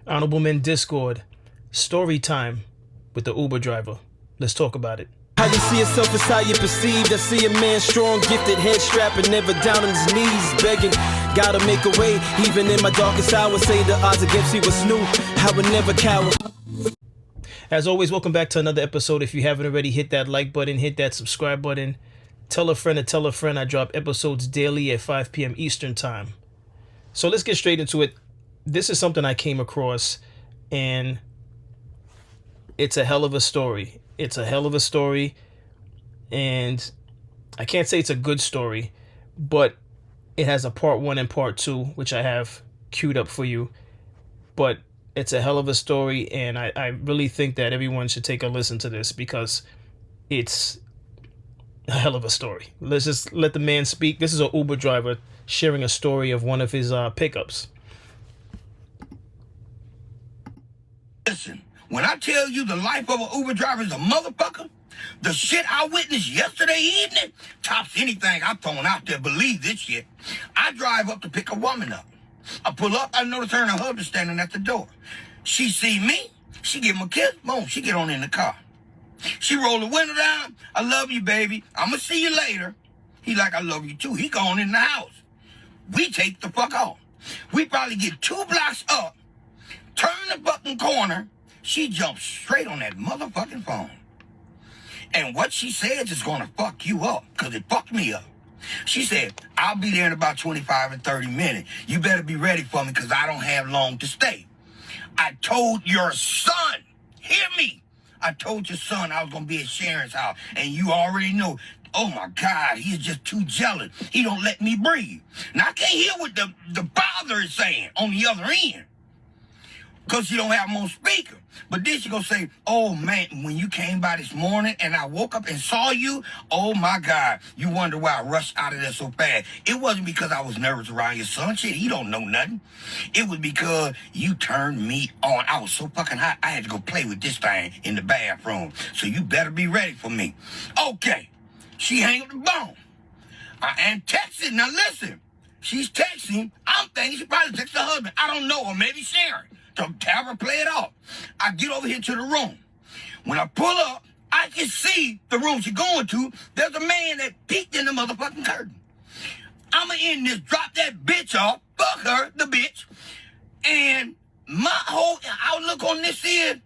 Honorable Men Discord, story time with the Uber driver. Let's talk about it. How you see yourself is how you perceived. I see a man strong, gifted, head strapping, never down on his knees, begging. Gotta make a way, even in my darkest hour. Say the odds against me was new. I would never cower. As always, welcome back to another episode. If you haven't already, hit that like button, hit that subscribe button. Tell a friend to tell a friend. I drop episodes daily at 5 p.m. Eastern time. So let's get straight into it. This is something I came across, and it's a hell of a story. It's a hell of a story, and I can't say it's a good story, but it has a part 1 and part 2, which I have queued up for you. But it's a hell of a story, and I really think that everyone should take a listen to this because it's a hell of a story. Let's just let the man speak. This is an Uber driver sharing a story of one of his pickups. Listen, when I tell you the life of an Uber driver is a motherfucker, the shit I witnessed yesterday evening tops anything I've thrown out there. Believe this shit. I drive up to pick a woman up. I pull up, I notice her and her husband standing at the door. She see me, she give him a kiss, boom, she get on in the car. She roll the window down. I love you, baby. I'ma see you later. He like, I love you too. He gone in the house. We take the fuck off. We probably get 2 blocks up, turn the fucking corner. She jumps straight on that motherfucking phone. And what she says is gonna fuck you up, because it fucked me up. She said, I'll be there in about 25 and 30 minutes. You better be ready for me because I don't have long to stay. I told your son, hear me. I told your son I was going to be at Sharon's house. And you already know, oh my God, he's just too jealous. He don't let me breathe. Now I can't hear what the father is saying on the other end, because she don't have him on speaker. But then she gonna say, oh man, when you came by this morning and I woke up and saw you, oh my God, you wonder why I rushed out of there so fast. It wasn't because I was nervous around your son. Shit, he don't know nothing. It was because you turned me on. I was so fucking hot, I had to go play with this thing in the bathroom. So you better be ready for me. Okay, she hang up the phone. I am texting. Now listen, she's texting. I'm thinking she probably texted her husband. I don't know, or maybe Sharon. To have her play it off. I get over here to the room. When I pull up, I can see the room she's going to. There's a man that peeked in the motherfucking curtain. I'ma end this, drop that bitch off, fuck her, the bitch. And my whole outlook on this is,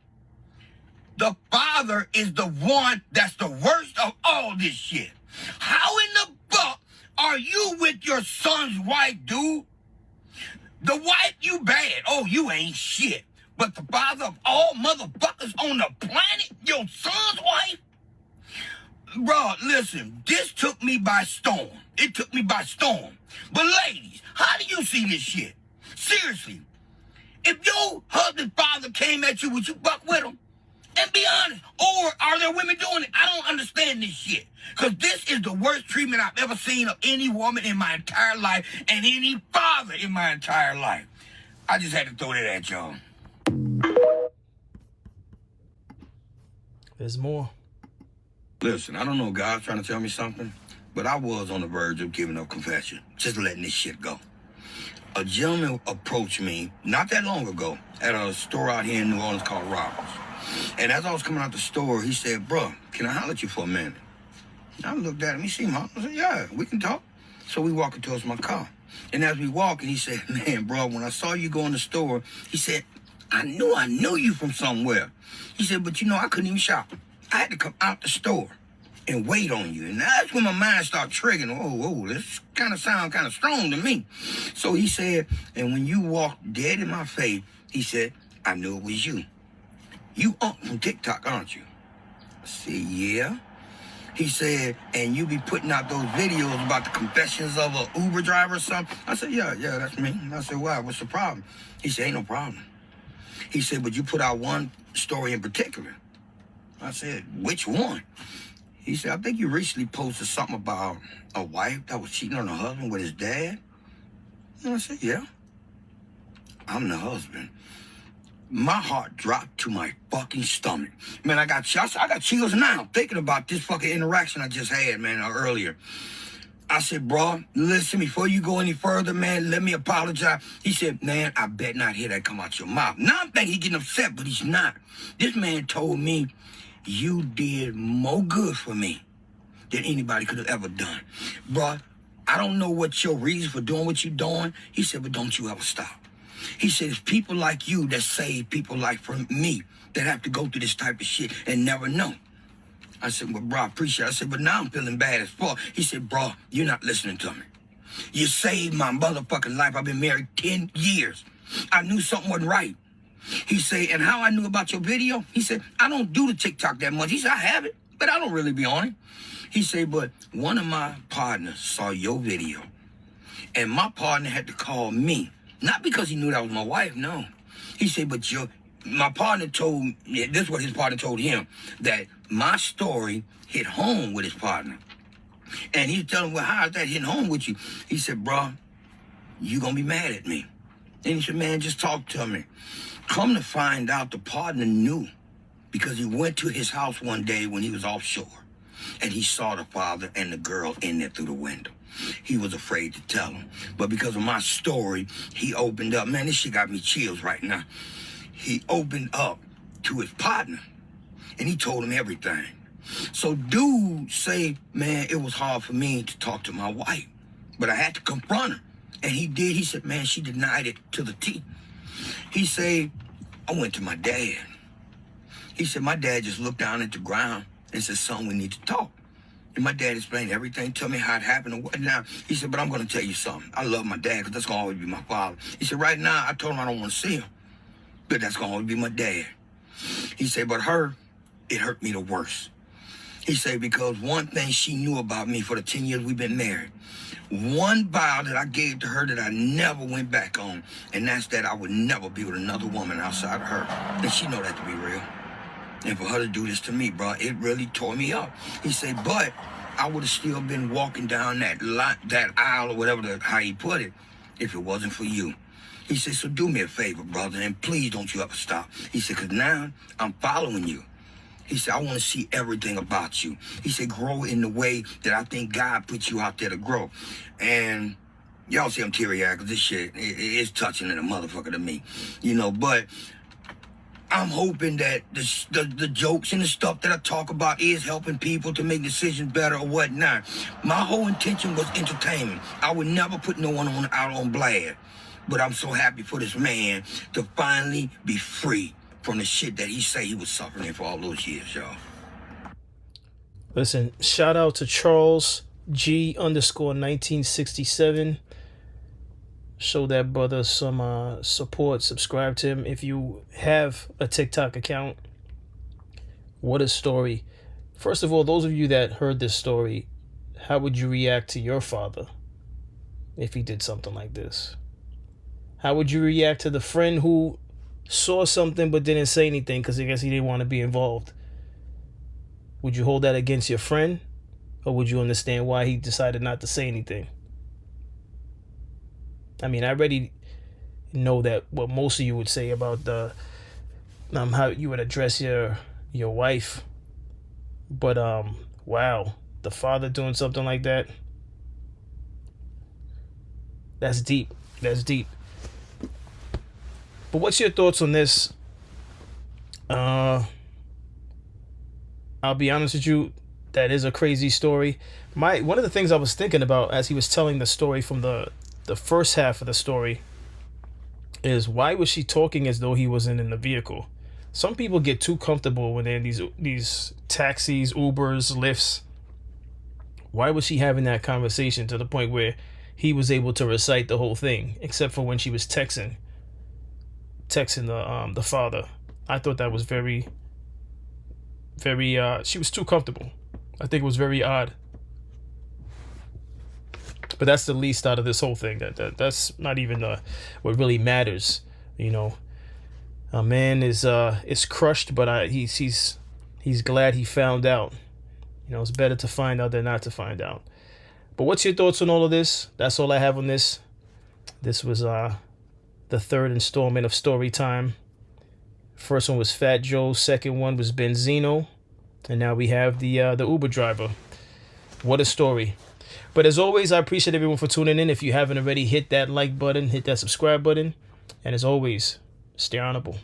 the father is the one that's the worst of all this shit. How in the fuck are you with your son's wife, dude? The wife, you bad. Oh, you ain't shit. But the father of all motherfuckers on the planet, your son's wife? Bro, listen, this took me by storm. It took me by storm. But ladies, how do you see this shit? Seriously, if your husband's father came at you, would you fuck with him? And be honest. Or are there women doing it? I don't understand this shit. Because this is the worst treatment I've ever seen of any woman in my entire life and any father in my entire life. I just had to throw that at y'all. There's more. Listen, I don't know if God's trying to tell me something, but I was on the verge of giving up confession. Just letting this shit go. A gentleman approached me not that long ago at a store out here in New Orleans called Roberts. And as I was coming out the store, he said, bro, can I holler at you for a minute? And I looked at him, he seemed hot. I said, yeah, we can talk. So we walking towards my car. And as we walking, he said, man, bro, when I saw you go in the store, he said, I knew you from somewhere. He said, but you know, I couldn't even shop. I had to come out the store and wait on you. And that's when my mind started triggering. Oh, this kind of sound kind of strong to me. So he said, and when you walked dead in my face, he said, I knew it was you. You from TikTok, aren't you? I said, yeah. He said, and you be putting out those videos about the confessions of an Uber driver or something? I said, yeah, that's me. I said, why? What's the problem? He said, ain't no problem. He said, but you put out one story in particular. I said, which one? He said, I think you recently posted something about a wife that was cheating on her husband with his dad. And I said, yeah, I'm the husband. My heart dropped to my fucking stomach. Man, I got chills now thinking about this fucking interaction I just had, man, earlier. I said, bro, listen, before you go any further, man, let me apologize. He said, man, I bet not hear that come out your mouth. Now I'm thinking he's getting upset, but he's not. This man told me, you did more good for me than anybody could have ever done. Bro, I don't know what your reason for doing what you're doing. He said, but don't you ever stop. He said, it's people like you that save people like from me that have to go through this type of shit and never know. I said, well, bro, I appreciate it. I said, but now I'm feeling bad as fuck. He said, bro, you're not listening to me. You saved my motherfucking life. I've been married 10 years. I knew something wasn't right. He said, and how I knew about your video? He said, I don't do the TikTok that much. He said, I have it, but I don't really be on it. He said, but one of my partners saw your video, and my partner had to call me. Not because he knew that was my wife, no. He said, but my partner told, this is what his partner told him, that my story hit home with his partner. And he's telling him, well, how is that hitting home with you? He said, bro, you gonna be mad at me. And he said, man, just talk to me. Come to find out, the partner knew because he went to his house one day when he was offshore and he saw the father and the girl in there through the window. He was afraid to tell him. But because of my story, he opened up. Man, this shit got me chills right now. He opened up to his partner and he told him everything. So dude say, man, it was hard for me to talk to my wife, but I had to confront her. And he did. He said, man, she denied it to the T. He said, I went to my dad. He said, my dad just looked down at the ground and said, son, we need to talk. And my dad explained everything, told me how it happened and what now. He said, but I'm going to tell you something. I love my dad because that's going to always be my father. He said, right now, I told him I don't want to see him, but that's going to always be my dad. He said, but her, it hurt me the worst. He said, because one thing she knew about me for the 10 years we've been married, one vow that I gave to her that I never went back on, and that's that I would never be with another woman outside of her. And she know that to be real. And for her to do this to me, bro, it really tore me up. He said, but I would have still been walking down that aisle or whatever, how he put it, if it wasn't for you. He said, so do me a favor, brother, and please don't you ever stop. He said, because now I'm following you. He said, I want to see everything about you. He said, grow in the way that I think God put you out there to grow. And y'all see I'm teary-eyed because this shit is touching in a motherfucker to me. You know, but I'm hoping that the jokes and the stuff that I talk about is helping people to make decisions better or whatnot. My whole intention was entertainment. I would never put no one out on blast. But I'm so happy for this man to finally be free from the shit that he say he was suffering for all those years, y'all. Listen, shout out to Charles G_1967. Show that brother some support. Subscribe to him if you have a TikTok account. What a story. First of all, those of you that heard this story, how would you react to your father if he did something like this? How would you react to the friend who saw something but didn't say anything because I guess he didn't want to be involved? Would you hold that against your friend, or would you understand why he decided not to say anything? I mean, I already know that what most of you would say about the how you would address your wife, but wow, the father doing something like that, that's deep. That's deep. But what's your thoughts on this? I'll be honest with you, that is a crazy story. One of the things I was thinking about as he was telling the story from the first half of the story is, why was she talking as though he wasn't in the vehicle? Some people get too comfortable when they're in these taxis, Ubers, Lyfts. Why was she having that conversation to the point where he was able to recite the whole thing, except for when she was texting the father? I thought that was very she was too comfortable. I think it was very odd. But that's the least out of this whole thing. That's not even what really matters. You know, a man is crushed, but he's glad he found out. You know, it's better to find out than not to find out. But what's your thoughts on all of this? That's all I have on this. This was the third installment of Story Time. First one was Fat Joe. Second one was Benzino. And now we have the Uber driver. What a story. But as always, I appreciate everyone for tuning in. If you haven't already, hit that like button, hit that subscribe button. And as always, stay honorable.